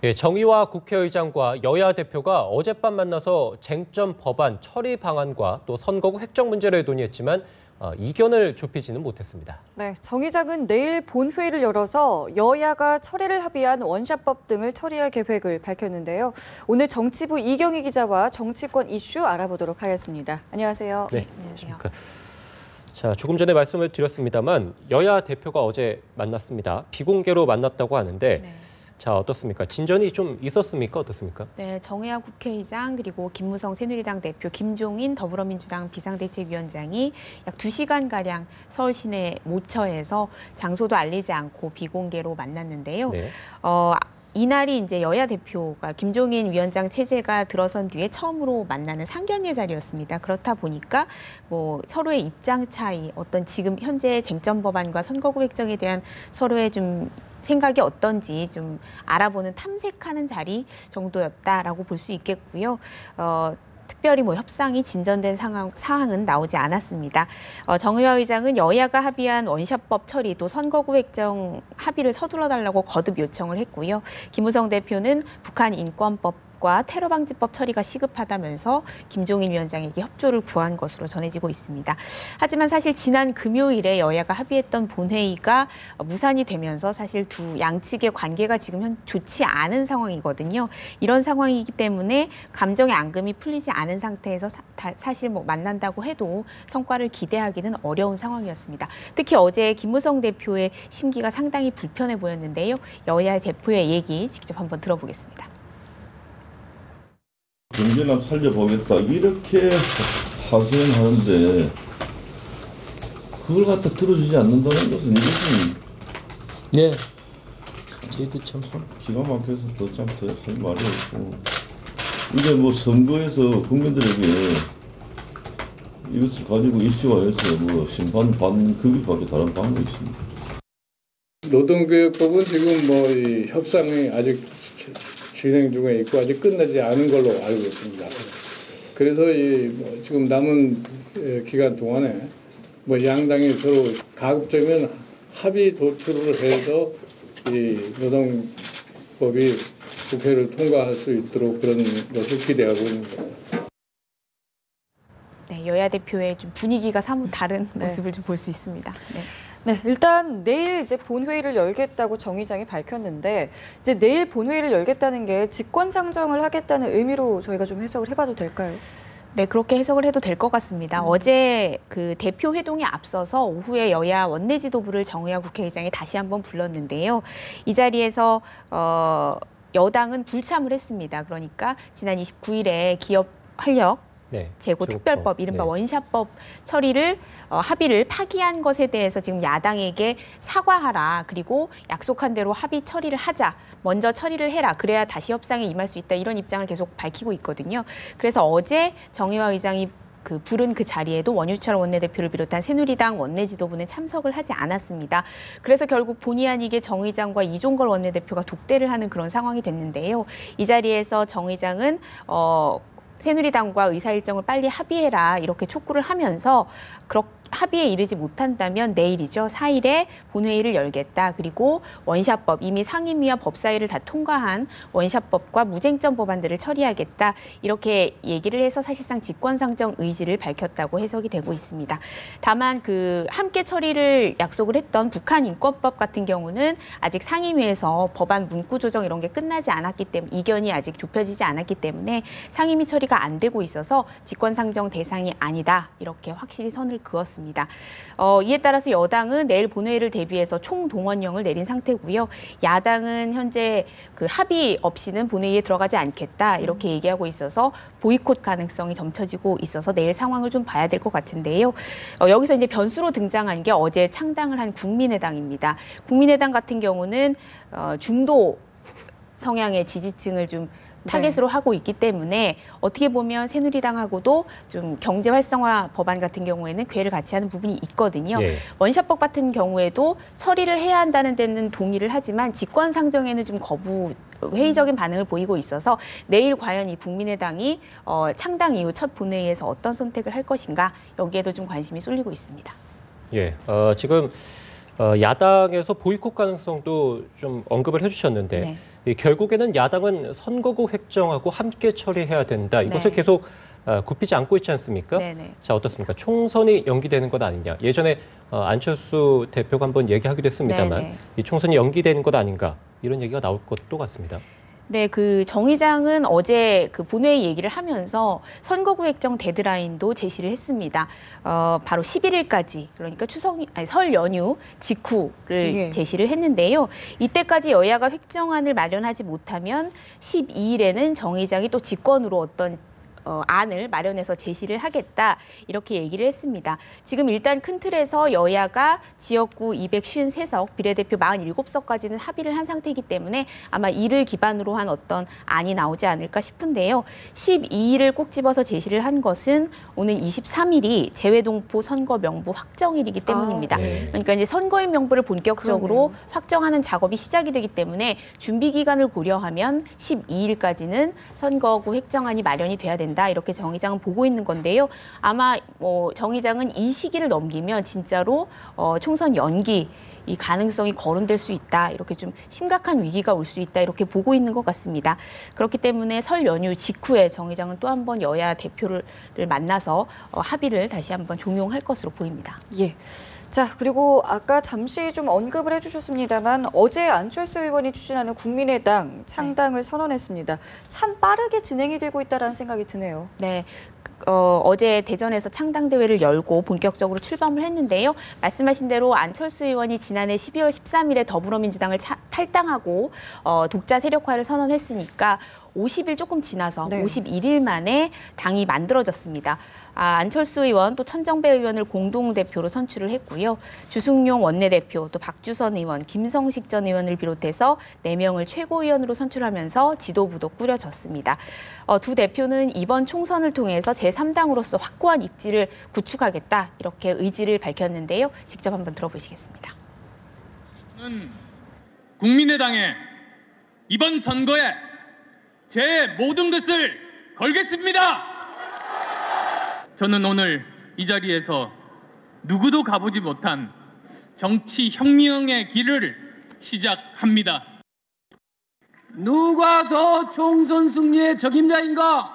예, 정의와 국회의장과 여야 대표가 어젯밤 만나서 쟁점 법안 처리 방안과 또 선거구 획정 문제를 논의했지만 이견을 좁히지는 못했습니다. 네, 정 의장은 내일 본회의를 열어서 여야가 처리를 합의한 원샷법 등을 처리할 계획을 밝혔는데요. 오늘 정치부 이경희 기자와 정치권 이슈 알아보도록 하겠습니다. 안녕하세요. 네, 안녕하십니까. 자, 조금 전에 말씀을 드렸습니다만 여야 대표가 어제 만났습니다. 비공개로 만났다고 하는데 네. 자, 어떻습니까? 진전이 좀 있었습니까? 어떻습니까? 네, 정의화 국회의장 그리고 김무성 새누리당 대표, 김종인 더불어민주당 비상대책위원장이 약 2시간가량 서울 시내 모처에서 장소도 알리지 않고 비공개로 만났는데요. 네. 이날이 이제 여야 대표가 김종인 위원장 체제가 들어선 뒤에 처음으로 만나는 상견례 자리였습니다. 그렇다 보니까 뭐 서로의 입장 차이, 어떤 지금 현재 쟁점 법안과 선거구 획정에 대한 서로의 좀 생각이 어떤지 좀 알아보는 탐색하는 자리 정도였다라고 볼 수 있겠고요. 특별히 뭐 협상이 진전된 상황은 나오지 않았습니다. 정의화 의장은 여야가 합의한 원샷법 처리 또 선거구 획정 합의를 서둘러달라고 거듭 요청을 했고요. 김무성 대표는 북한 인권법과 테러방지법 처리가 시급하다면서 김종인 위원장에게 협조를 구한 것으로 전해지고 있습니다. 하지만 사실 지난 금요일에 여야가 합의했던 본회의가 무산이 되면서 사실 두 양측의 관계가 지금 좋지 않은 상황이거든요. 이런 상황이기 때문에 감정의 앙금이 풀리지 않은 상태에서 사실 뭐 만난다고 해도 성과를 기대하기는 어려운 상황이었습니다. 특히 어제 김무성 대표의 심기가 상당히 불편해 보였는데요. 여야 대표의 얘기 직접 한번 들어보겠습니다. 경제나 살려보겠다 이렇게 하소연하는데 그걸 갖다 들어주지 않는다는 것은 이것은 네, 저희도 참 기가 막혀서 할 말이 없고 이제 뭐 선거에서 국민들에게 이것을 가지고 이슈화해서 뭐 심판받는 그것밖에 다른 방법이 있습니다. 노동개혁법은 지금 뭐 이 협상이 아직 진행 중에 있고 아직 끝나지 않은 걸로 알고 있습니다. 그래서 뭐 지금 남은 기간 동안에 뭐 양당이 서로 가급적이면 합의 도출을 해서 이 노동법이 국회를 통과할 수 있도록 그런 것을 기대하고 있는 겁니다. 네, 여야 대표의 좀 분위기가 사뭇 다른 모습을 좀 볼 수 있습니다. 네. 네, 일단 내일 이제 본회의를 열겠다고 정 의장이 밝혔는데 이제 내일 본회의를 열겠다는 게 직권상정을 하겠다는 의미로 저희가 좀 해석을 해봐도 될까요? 네, 그렇게 해석을 해도 될 것 같습니다. 어제 그 대표 회동에 앞서서 오후에 여야 원내 지도부를 정의화 국회의장이 다시 한번 불렀는데요. 이 자리에서 여당은 불참을 했습니다. 그러니까 지난 29일에 기업 활력 재고 특별법, 이른바 원샷법 처리를 합의를 파기한 것에 대해서 지금 야당에게 사과하라. 그리고 약속한 대로 합의 처리를 하자. 먼저 처리를 해라. 그래야 다시 협상에 임할 수 있다. 이런 입장을 계속 밝히고 있거든요. 그래서 어제 정의화 의장이 부른 그 자리에도 원유철 원내대표를 비롯한 새누리당 원내 지도부는 참석을 하지 않았습니다. 그래서 결국 본의 아니게 정 의장과 이종걸 원내대표가 독대를 하는 그런 상황이 됐는데요. 이 자리에서 정 의장은 새누리당과 의사 일정을 빨리 합의해라 이렇게 촉구를 하면서 합의에 이르지 못한다면 내일이죠. 4일에 본회의를 열겠다. 그리고 원샷법, 이미 상임위와 법사위를 다 통과한 원샷법과 무쟁점 법안들을 처리하겠다. 이렇게 얘기를 해서 사실상 직권상정 의지를 밝혔다고 해석이 되고 있습니다. 다만 함께 처리를 약속을 했던 북한 인권법 같은 경우는 아직 상임위에서 법안 문구 조정 이런 게 끝나지 않았기 때문에 이견이 아직 좁혀지지 않았기 때문에 상임위 처리가 안 되고 있어서 직권상정 대상이 아니다. 이렇게 확실히 선을 그었습니다. 이에 따라서 여당은 내일 본회의를 대비해서 총동원령을 내린 상태고요. 야당은 현재 합의 없이는 본회의에 들어가지 않겠다 이렇게 얘기하고 있어서 보이콧 가능성이 점쳐지고 있어서 내일 상황을 좀 봐야 될 것 같은데요. 여기서 이제 변수로 등장한 게 어제 창당을 한 국민의당입니다. 국민의당 같은 경우는 중도 성향의 지지층을 좀 타겟으로 하고 있기 때문에 어떻게 보면 새누리당하고도 좀 경제 활성화 법안 같은 경우에는 궤를 같이 하는 부분이 있거든요. 원샷법 같은 경우에도 처리를 해야 한다는 데는 동의를 하지만 직권상정에는 좀 회의적인 반응을 보이고 있어서 내일 과연 이 국민의당이 창당 이후 첫 본회의에서 어떤 선택을 할 것인가 여기에도 좀 관심이 쏠리고 있습니다. 예, 지금 야당에서 보이콧 가능성도 좀 언급을 해주셨는데 결국에는 야당은 선거구 획정하고 함께 처리해야 된다. 이것을 네. 계속 굽히지 않고 있지 않습니까? 네네. 자, 어떻습니까? 총선이 연기되는 것 아니냐. 예전에 안철수 대표가 한번 얘기하기도 했습니다만 네네. 이 총선이 연기되는 것 아닌가. 이런 얘기가 나올 것도 같습니다. 네, 그 정 의장은 어제 그 본회의 얘기를 하면서 선거구 획정 데드라인도 제시를 했습니다. 바로 11일까지, 그러니까 설 연휴 직후를 예. 제시를 했는데요. 이때까지 여야가 획정안을 마련하지 못하면 12일에는 정 의장이 또 직권으로 어떤 안을 마련해서 제시를 하겠다, 이렇게 얘기를 했습니다. 지금 일단 큰 틀에서 여야가 지역구 253석, 비례대표 47석까지는 합의를 한 상태이기 때문에 아마 이를 기반으로 한 어떤 안이 나오지 않을까 싶은데요. 12일을 꼭 집어서 제시를 한 것은 오늘 23일이 재외동포 선거 명부 확정일이기 때문입니다. 네. 그러니까 이제 선거인 명부를 본격적으로 그러네요. 확정하는 작업이 시작이 되기 때문에 준비 기간을 고려하면 12일까지는 선거구 획정안이 마련이 돼야 된다, 이렇게 정 의장은 보고 있는 건데요. 아마 정 의장은 이 시기를 넘기면 진짜로 총선 연기 이 가능성이 거론될 수 있다, 이렇게 좀 심각한 위기가 올 수 있다, 이렇게 보고 있는 것 같습니다. 그렇기 때문에 설 연휴 직후에 정 의장은 또 한 번 여야 대표를 만나서 합의를 다시 한번 종용할 것으로 보입니다. 예. 자, 그리고 아까 잠시 좀 언급을 해주셨습니다만 어제 안철수 의원이 추진하는 국민의당 창당을 선언했습니다. 참 빠르게 진행이 되고 있다는 생각이 드네요. 네. 어제 대전에서 창당대회를 열고 본격적으로 출범을 했는데요. 말씀하신 대로 안철수 의원이 지난해 12월 13일에 더불어민주당을 탈당하고 독자 세력화를 선언했으니까 50일 조금 지나서 네. 51일 만에 당이 만들어졌습니다. 안철수 의원 또 천정배 의원을 공동대표로 선출을 했고요. 주승용 원내대표, 또 박주선 의원, 김성식 전 의원을 비롯해서 4명을 최고위원으로 선출하면서 지도부도 꾸려졌습니다. 두 대표는 이번 총선을 통해서 제3당으로서 확고한 입지를 구축하겠다, 이렇게 의지를 밝혔는데요. 직접 한번 들어보시겠습니다. 저는 국민의당에 이번 선거에 제 모든 것을 걸겠습니다. 저는 오늘 이 자리에서 누구도 가보지 못한 정치 혁명의 길을 시작합니다. 누가 더 총선 승리의 적임자인가?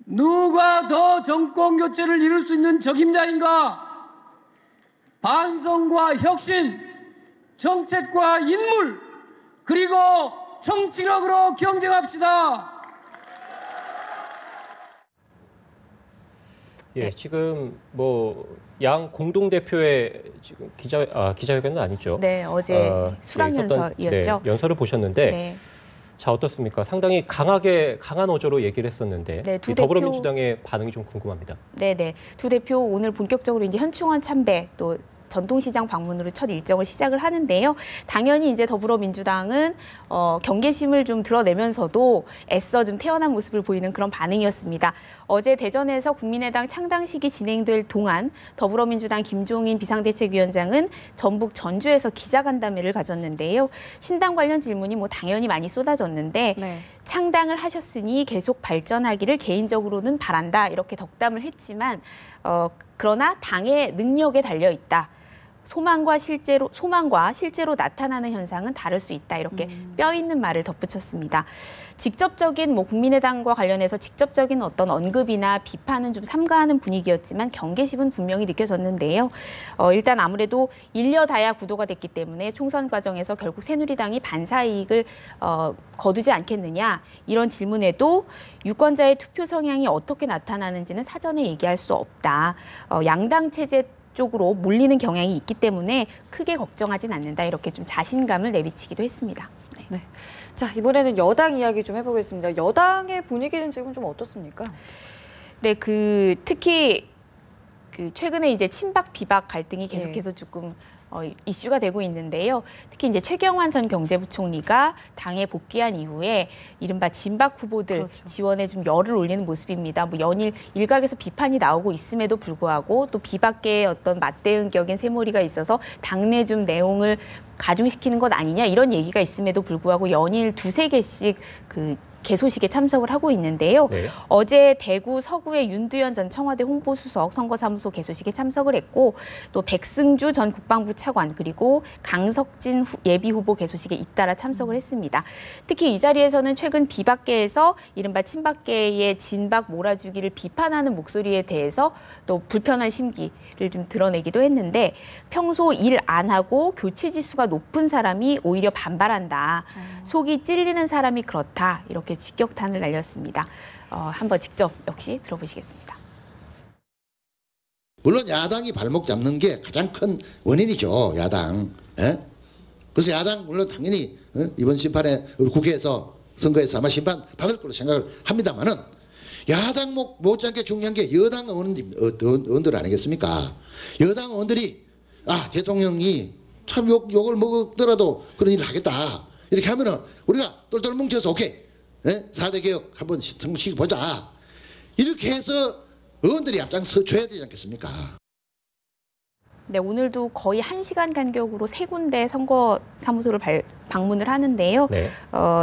누가 더 정권 교체를 이룰 수 있는 적임자인가? 반성과 혁신, 정책과 인물, 그리고 정치력으로 경쟁합시다. 예, 지금 양 공동대표의 지금 기자회견은 아니죠. 네, 어제 수락 있었던, 연설이었죠. 네, 연설을 보셨는데 네. 자, 어떻습니까? 상당히 강한 어조로 얘기를 했었는데 네, 두 이 더불어민주당의 반응이 좀 궁금합니다. 네네. 두 대표 오늘 본격적으로 이제 현충원 참배, 또 전통시장 방문으로 첫 일정을 시작을 하는데요. 당연히 이제 더불어민주당은 경계심을 좀 드러내면서도 애써 좀 태연한 모습을 보이는 그런 반응이었습니다. 어제 대전에서 국민의당 창당식이 진행될 동안 더불어민주당 김종인 비상대책위원장은 전북 전주에서 기자간담회를 가졌는데요. 신당 관련 질문이 당연히 많이 쏟아졌는데 네. 창당을 하셨으니 계속 발전하기를 개인적으로는 바란다, 이렇게 덕담을 했지만 그러나 당의 능력에 달려 있다. 소망과 실제로 나타나는 현상은 다를 수 있다, 이렇게 뼈 있는 말을 덧붙였습니다. 직접적인 국민의당과 관련해서 직접적인 어떤 언급이나 비판은 좀 삼가하는 분위기였지만 경계심은 분명히 느껴졌는데요. 일단 아무래도 일려다야 구도가 됐기 때문에 총선 과정에서 결국 새누리당이 반사이익을 거두지 않겠느냐, 이런 질문에도 유권자의 투표 성향이 어떻게 나타나는지는 사전에 얘기할 수 없다. 양당 체제 쪽으로 몰리는 경향이 있기 때문에 크게 걱정하진 않는다, 이렇게 좀 자신감을 내비치기도 했습니다. 네. 네. 자, 이번에는 여당 이야기 좀 해보겠습니다. 여당의 분위기는 지금 좀 어떻습니까? 네, 특히 최근에 이제 친박 비박 갈등이 계속해서 조금 이슈가 되고 있는데요. 특히 이제 최경환 전 경제부총리가 당에 복귀한 이후에 이른바 진박 후보들 그렇죠. 지원에 좀 열을 올리는 모습입니다. 연일 일각에서 비판이 나오고 있음에도 불구하고 또 비박계의 어떤 맞대응격인 새몰이가 있어서 당내 좀 내용을 가중시키는 것 아니냐, 이런 얘기가 있음에도 불구하고 연일 두세 개씩 개소식에 참석을 하고 있는데요. 네. 어제 대구 서구의 윤두현 전 청와대 홍보수석 선거사무소 개소식에 참석을 했고 또 백승주 전 국방부 차관 그리고 강석진 예비후보 개소식에 잇따라 참석을 했습니다. 특히 이 자리에서는 최근 비박계에서 이른바 친박계의 진박 몰아주기를 비판하는 목소리에 대해서 또 불편한 심기를 좀 드러내기도 했는데 평소 일 안 하고 교체 지수가 높은 사람이 오히려 반발한다. 속이 찔리는 사람이 그렇다. 이렇게 직격탄을 날렸습니다. 한번 직접 역시 들어보시겠습니다. 물론 야당이 발목 잡는 게 가장 큰 원인이죠. 야당. 예? 그래서 야당 물론 당연히 이번 심판에 우리 국회에서 선거에서 아마 심판 받을 걸로 생각을 합니다만은 야당 못지않게 중요한 게 여당 의원들 아니겠습니까? 여당 의원들이 대통령이 참 욕을 먹더라도 그런 일을 하겠다. 이렇게 하면은 우리가 똘똘 뭉쳐서 오케이. 4대 개혁 한번 시켜보자. 이렇게 해서 의원들이 앞장서 줘야 되지 않겠습니까? 네, 오늘도 거의 1시간 간격으로 3군데 선거사무소를 방문을 하는데요. 네.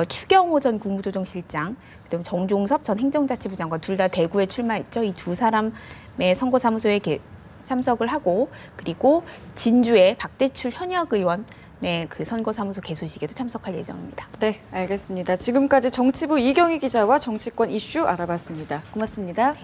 추경호 전 국무조정실장, 그다음에 정종섭 전 행정자치부 장관 둘 다 대구에 출마했죠. 이 두 사람의 선거사무소에 참석을 하고 그리고 진주의 박대출 현역 의원 그 선거사무소 개소식에도 참석할 예정입니다. 네, 알겠습니다. 지금까지 정치부 이경희 기자와 정치권 이슈 알아봤습니다. 고맙습니다.